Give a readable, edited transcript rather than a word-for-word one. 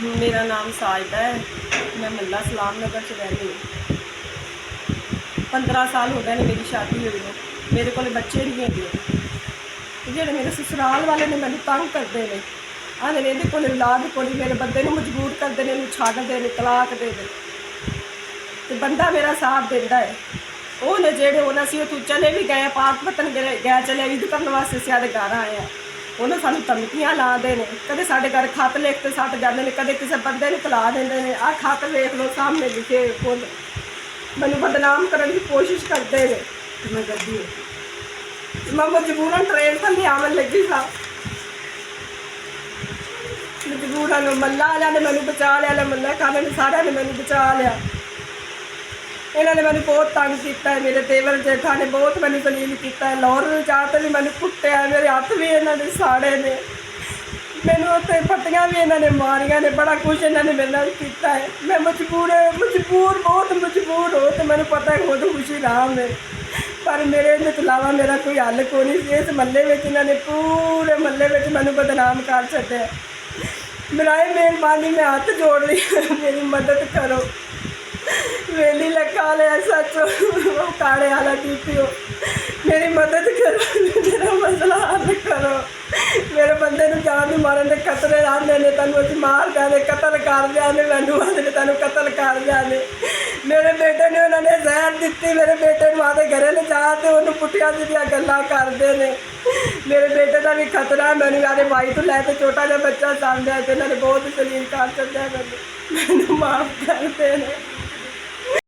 मेरा नाम साजिदा है। मैं मल्ला सलाम नगर च रहती हूँ। 15 साल हो गए ने मेरी शादी हुई है। मेरे को बच्चे नहीं है। ਜਿਹੜੇ मेरे ससुराल वाले ने मैंने तंग करते हैं, आने ਇਹਦੇ ਕੋਲ औलाद को मेरे बंदे ਨੂੰ मजबूर करते हैं, छड्डते हैं, तलाक दे दे। तो बंदा मेरा साथ देता है। वो ने जेड़े होना सी तू चले भी गए, पाक पतन गए चले ईद करने वास्ते सियादे घर आए हैं। उन्होंने सानू धमकियां लाते हैं, कदे साडे घर खत लिख के सट जाते हैं, कदे किसी बंदे नूं तला देंदे ने। आ खत वेख लो सामने लिखे, मैनू बदनाम करने की कोशिश करते हैं। मैं गड्डी मैं मजबूरन ट्रेन थले आवन लगी था। मजबूरन मल्ला वाले ने मैनू बचा लिया, मल्ला खाने ने सारे ने मैनू बचा लिया। इन्होंने मैंने बहुत तंग किया है। मेरे देवर जेठा ने बहुत मैंने दलील किया है। लाहौर जाते भी मैंने कुट्टिया, मेरे हथ भी इन्होंने साड़े ने, मैनू उत्ते पट्टियां भी इन्होंने मारिया ने, बड़ा कुछ इन्होंने मेरे नाल किया है। मैं मजबूर बहुत मजबूर हो, तो मैंने पता है खुद खुशी राम है, पर मेरे तो अलावा मेरा कोई हल को नहीं। इस महल्ले में इन्होंने पूरे महल्ले में मैनू बदनाम कर छड्डिया। मेरा मेहरबानी मैं हाथ जोड़ ली, मेरी मदद करो। वेली लगा लिया सच काले वाला DPO, मेरी मदद करो, मेरा मसला हल करो। मेरे बंदे नूं जान मारन दे खतरे आंदे ने, तैनूं असीं मार देंगे, कतल कर देंगे, मैनूं आंदे ने तैनूं कतल कर देंगे। मेरे बेटे ने उन्होंने जहर दी, मेरे बेटे नूं आदे घरे ले जा के उन्होंने पुट्ठियां सीधियां गल्लां करदे ने। मेरे बेटे का भी खतरा है। मैंने आदे भाई तो लैके छोटा जिहा बच्चा समझा, इन्होंने बहुत दलील कर छड्डिया। मैनूं माफ कर दे ने।